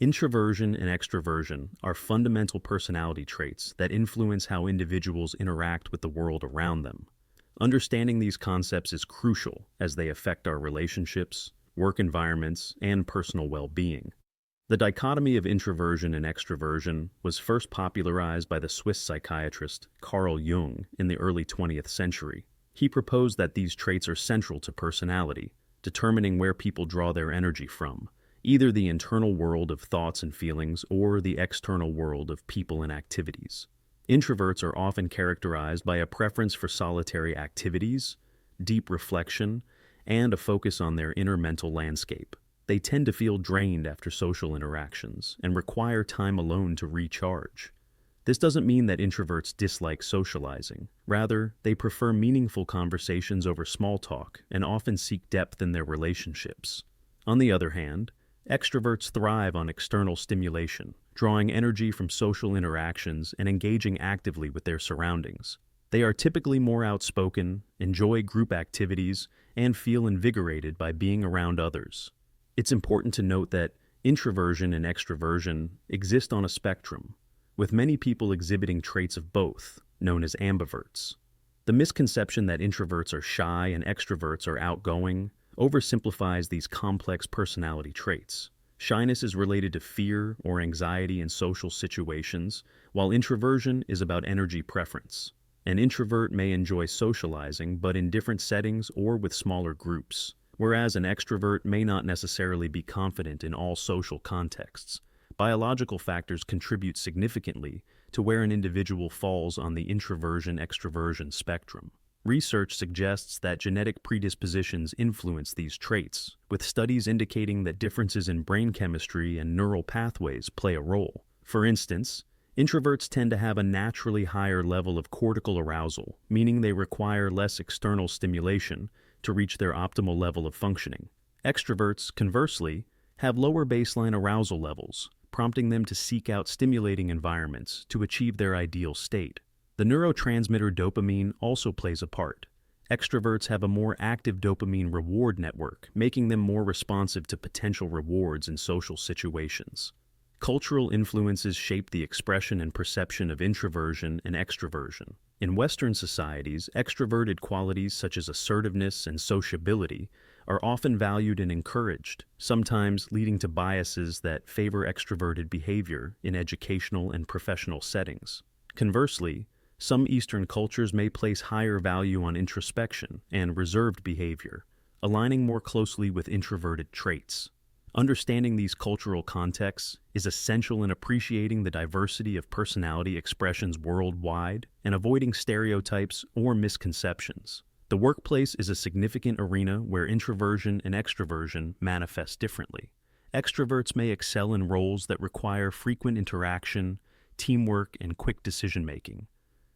Introversion and extroversion are fundamental personality traits that influence how individuals interact with the world around them. Understanding these concepts is crucial as they affect our relationships, work environments, and personal well-being. The dichotomy of introversion and extroversion was first popularized by the Swiss psychiatrist Carl Jung in the early 20th century. He proposed that these traits are central to personality, determining where people draw their energy from, either the internal world of thoughts and feelings or the external world of people and activities. Introverts are often characterized by a preference for solitary activities, deep reflection, and a focus on their inner mental landscape. They tend to feel drained after social interactions and require time alone to recharge. This doesn't mean that introverts dislike socializing. Rather, they prefer meaningful conversations over small talk and often seek depth in their relationships. On the other hand, extroverts thrive on external stimulation, drawing energy from social interactions and engaging actively with their surroundings. They are typically more outspoken, enjoy group activities, and feel invigorated by being around others. It's important to note that introversion and extroversion exist on a spectrum, with many people exhibiting traits of both, known as ambiverts. The misconception that introverts are shy and extroverts are outgoing oversimplifies these complex personality traits. Shyness is related to fear or anxiety in social situations, while introversion is about energy preference. An introvert may enjoy socializing, but in different settings or with smaller groups, whereas an extrovert may not necessarily be confident in all social contexts. Biological factors contribute significantly to where an individual falls on the introversion-extroversion spectrum. Research suggests that genetic predispositions influence these traits, with studies indicating that differences in brain chemistry and neural pathways play a role. For instance, introverts tend to have a naturally higher level of cortical arousal, meaning they require less external stimulation to reach their optimal level of functioning. Extroverts, conversely, have lower baseline arousal levels, prompting them to seek out stimulating environments to achieve their ideal state. The neurotransmitter dopamine also plays a part. Extroverts have a more active dopamine reward network, making them more responsive to potential rewards in social situations. Cultural influences shape the expression and perception of introversion and extroversion. In Western societies, extroverted qualities such as assertiveness and sociability are often valued and encouraged, sometimes leading to biases that favor extroverted behavior in educational and professional settings. Conversely, some Eastern cultures may place higher value on introspection and reserved behavior, aligning more closely with introverted traits. Understanding these cultural contexts is essential in appreciating the diversity of personality expressions worldwide and avoiding stereotypes or misconceptions. The workplace is a significant arena where introversion and extroversion manifest differently. Extroverts may excel in roles that require frequent interaction, teamwork, and quick decision-making.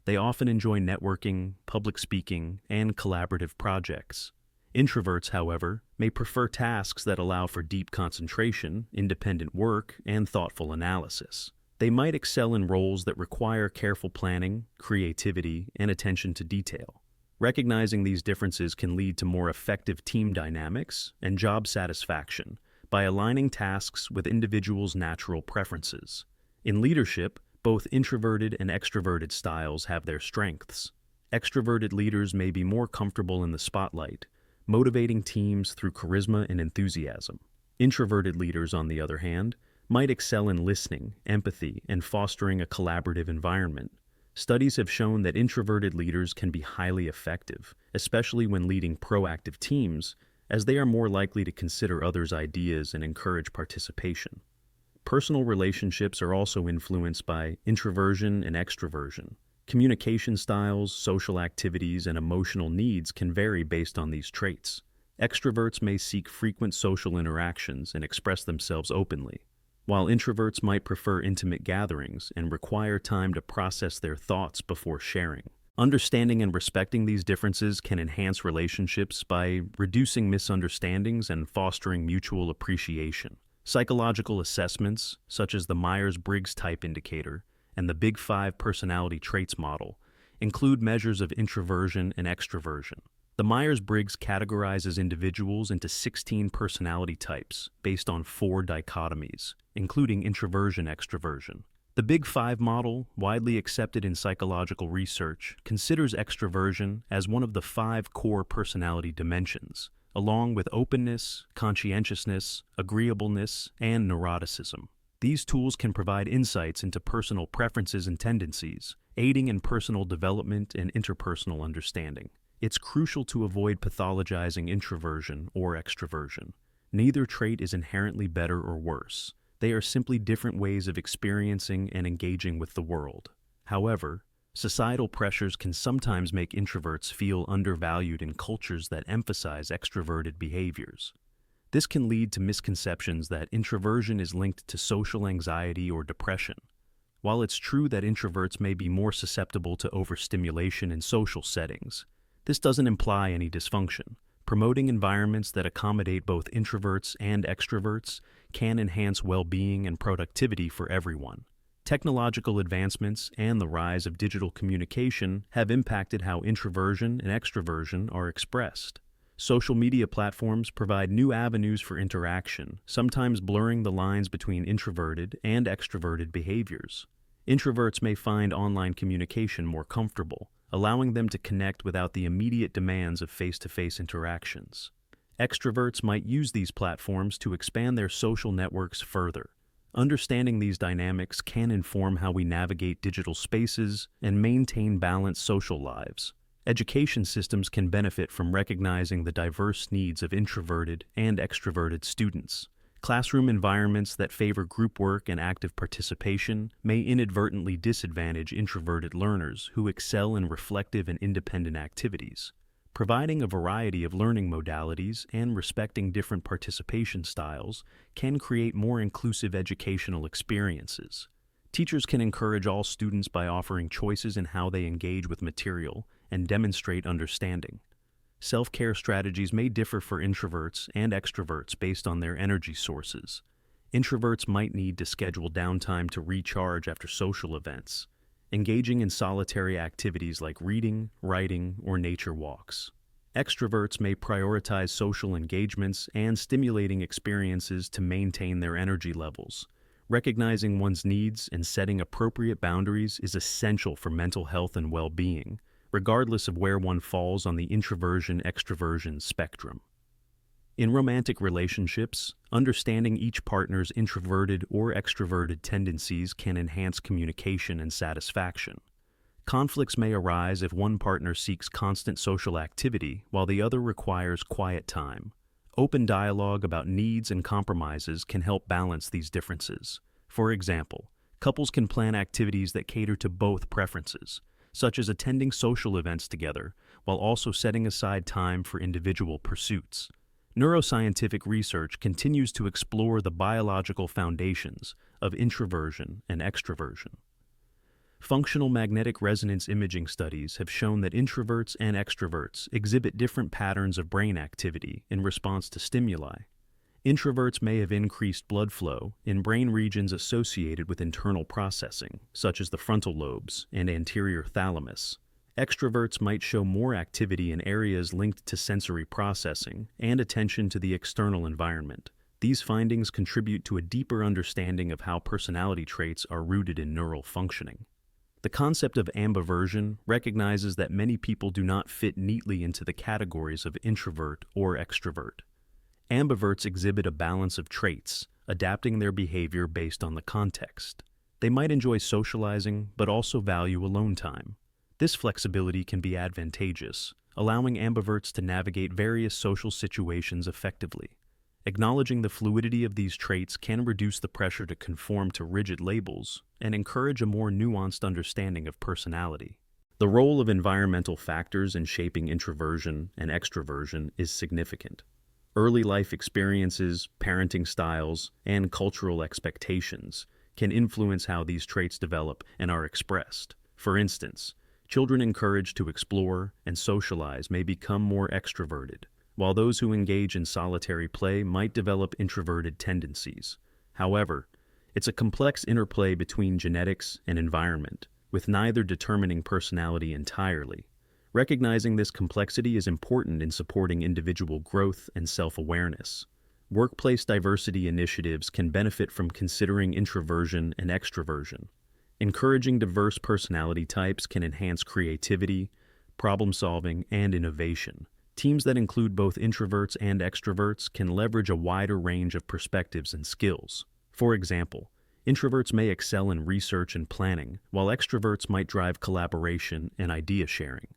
They often enjoy networking, public speaking, and collaborative projects. Introverts, however, may prefer tasks that allow for deep concentration, independent work, and thoughtful analysis. They might excel in roles that require careful planning, creativity, and attention to detail. Recognizing these differences can lead to more effective team dynamics and job satisfaction by aligning tasks with individuals' natural preferences. In leadership, both introverted and extroverted styles have their strengths. Extroverted leaders may be more comfortable in the spotlight, motivating teams through charisma and enthusiasm. Introverted leaders, on the other hand, might excel in listening, empathy, and fostering a collaborative environment. Studies have shown that introverted leaders can be highly effective, especially when leading proactive teams, as they are more likely to consider others' ideas and encourage participation. Personal relationships are also influenced by introversion and extroversion. Communication styles, social activities, and emotional needs can vary based on these traits. Extroverts may seek frequent social interactions and express themselves openly, while introverts might prefer intimate gatherings and require time to process their thoughts before sharing. Understanding and respecting these differences can enhance relationships by reducing misunderstandings and fostering mutual appreciation. Psychological assessments, such as the Myers-Briggs Type Indicator and the Big Five Personality Traits Model, include measures of introversion and extroversion. The Myers-Briggs categorizes individuals into 16 personality types based on 4 dichotomies, including introversion and extroversion. The Big Five model, widely accepted in psychological research, considers extroversion as one of the 5 core personality dimensions, along with openness, conscientiousness, agreeableness, and neuroticism. These tools can provide insights into personal preferences and tendencies, aiding in personal development and interpersonal understanding. It's crucial to avoid pathologizing introversion or extroversion. Neither trait is inherently better or worse. They are simply different ways of experiencing and engaging with the world. However, societal pressures can sometimes make introverts feel undervalued in cultures that emphasize extroverted behaviors. This can lead to misconceptions that introversion is linked to social anxiety or depression. While it's true that introverts may be more susceptible to overstimulation in social settings, this doesn't imply any dysfunction. Promoting environments that accommodate both introverts and extroverts can enhance well-being and productivity for everyone. Technological advancements and the rise of digital communication have impacted how introversion and extroversion are expressed. Social media platforms provide new avenues for interaction, sometimes blurring the lines between introverted and extroverted behaviors. Introverts may find online communication more comfortable, allowing them to connect without the immediate demands of face-to-face interactions. Extroverts might use these platforms to expand their social networks further. Understanding these dynamics can inform how we navigate digital spaces and maintain balanced social lives. Education systems can benefit from recognizing the diverse needs of introverted and extroverted students. Classroom environments that favor group work and active participation may inadvertently disadvantage introverted learners who excel in reflective and independent activities. Providing a variety of learning modalities and respecting different participation styles can create more inclusive educational experiences. Teachers can encourage all students by offering choices in how they engage with material and demonstrate understanding. Self-care strategies may differ for introverts and extroverts based on their energy sources. Introverts might need to schedule downtime to recharge after social events, engaging in solitary activities like reading, writing, or nature walks. Extroverts may prioritize social engagements and stimulating experiences to maintain their energy levels. Recognizing one's needs and setting appropriate boundaries is essential for mental health and well-being, regardless of where one falls on the introversion-extroversion spectrum. In romantic relationships, understanding each partner's introverted or extroverted tendencies can enhance communication and satisfaction. Conflicts may arise if one partner seeks constant social activity while the other requires quiet time. Open dialogue about needs and compromises can help balance these differences. For example, couples can plan activities that cater to both preferences, such as attending social events together, while also setting aside time for individual pursuits. Neuroscientific research continues to explore the biological foundations of introversion and extroversion. Functional magnetic resonance imaging studies have shown that introverts and extroverts exhibit different patterns of brain activity in response to stimuli. Introverts may have increased blood flow in brain regions associated with internal processing, such as the frontal lobes and anterior thalamus. Extroverts might show more activity in areas linked to sensory processing and attention to the external environment. These findings contribute to a deeper understanding of how personality traits are rooted in neural functioning. The concept of ambiversion recognizes that many people do not fit neatly into the categories of introvert or extrovert. Ambiverts exhibit a balance of traits, adapting their behavior based on the context. They might enjoy socializing, but also value alone time. This flexibility can be advantageous, allowing ambiverts to navigate various social situations effectively. Acknowledging the fluidity of these traits can reduce the pressure to conform to rigid labels and encourage a more nuanced understanding of personality. The role of environmental factors in shaping introversion and extroversion is significant. Early life experiences, parenting styles, and cultural expectations can influence how these traits develop and are expressed. For instance, children encouraged to explore and socialize may become more extroverted, while those who engage in solitary play might develop introverted tendencies. However, it's a complex interplay between genetics and environment, with neither determining personality entirely. Recognizing this complexity is important in supporting individual growth and self-awareness. Workplace diversity initiatives can benefit from considering introversion and extroversion. Encouraging diverse personality types can enhance creativity, problem solving, and innovation. Teams that include both introverts and extroverts can leverage a wider range of perspectives and skills. For example, introverts may excel in research and planning, while extroverts might drive collaboration and idea sharing.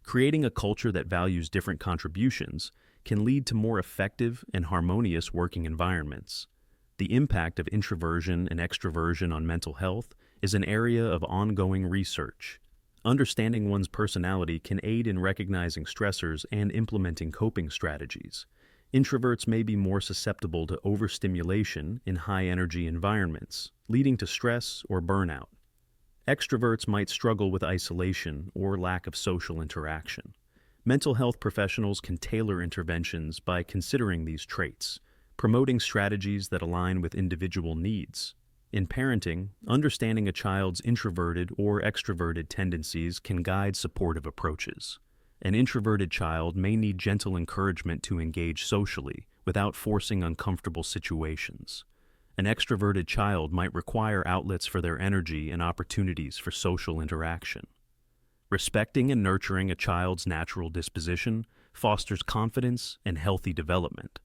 Creating a culture that values different contributions can lead to more effective and harmonious working environments. The impact of introversion and extroversion on mental health is an area of ongoing research. Understanding one's personality can aid in recognizing stressors and implementing coping strategies. Introverts may be more susceptible to overstimulation in high-energy environments, leading to stress or burnout. Extroverts might struggle with isolation or lack of social interaction. Mental health professionals can tailor interventions by considering these traits, promoting strategies that align with individual needs. In parenting, understanding a child's introverted or extroverted tendencies can guide supportive approaches. An introverted child may need gentle encouragement to engage socially without forcing uncomfortable situations. An extroverted child might require outlets for their energy and opportunities for social interaction. Respecting and nurturing a child's natural disposition fosters confidence and healthy development.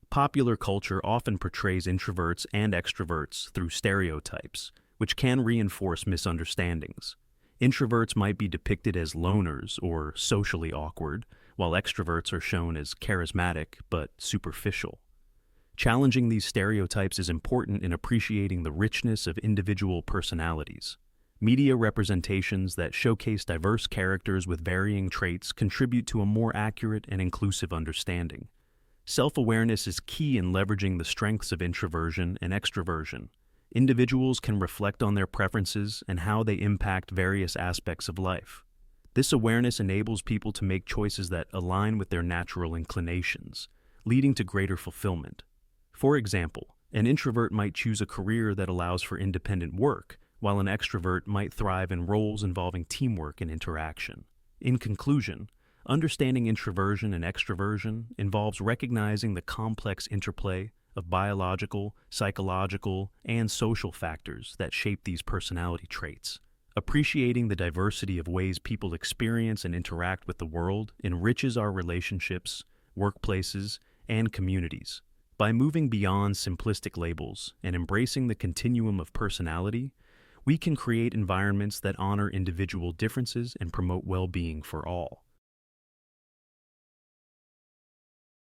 Popular culture often portrays introverts and extroverts through stereotypes, which can reinforce misunderstandings. Introverts might be depicted as loners or socially awkward, while extroverts are shown as charismatic but superficial. Challenging these stereotypes is important in appreciating the richness of individual personalities. Media representations that showcase diverse characters with varying traits contribute to a more accurate and inclusive understanding. Self-awareness is key in leveraging the strengths of introversion and extroversion. Individuals can reflect on their preferences and how they impact various aspects of life. This awareness enables people to make choices that align with their natural inclinations, leading to greater fulfillment. For example, an introvert might choose a career that allows for independent work, while an extrovert might thrive in roles involving teamwork and interaction. In conclusion, understanding introversion and extroversion involves recognizing the complex interplay of biological, psychological, and social factors that shape these personality traits. Appreciating the diversity of ways people experience and interact with the world enriches our relationships, workplaces, and communities. By moving beyond simplistic labels and embracing the continuum of personality, we can create environments that honor individual differences and promote well-being for all.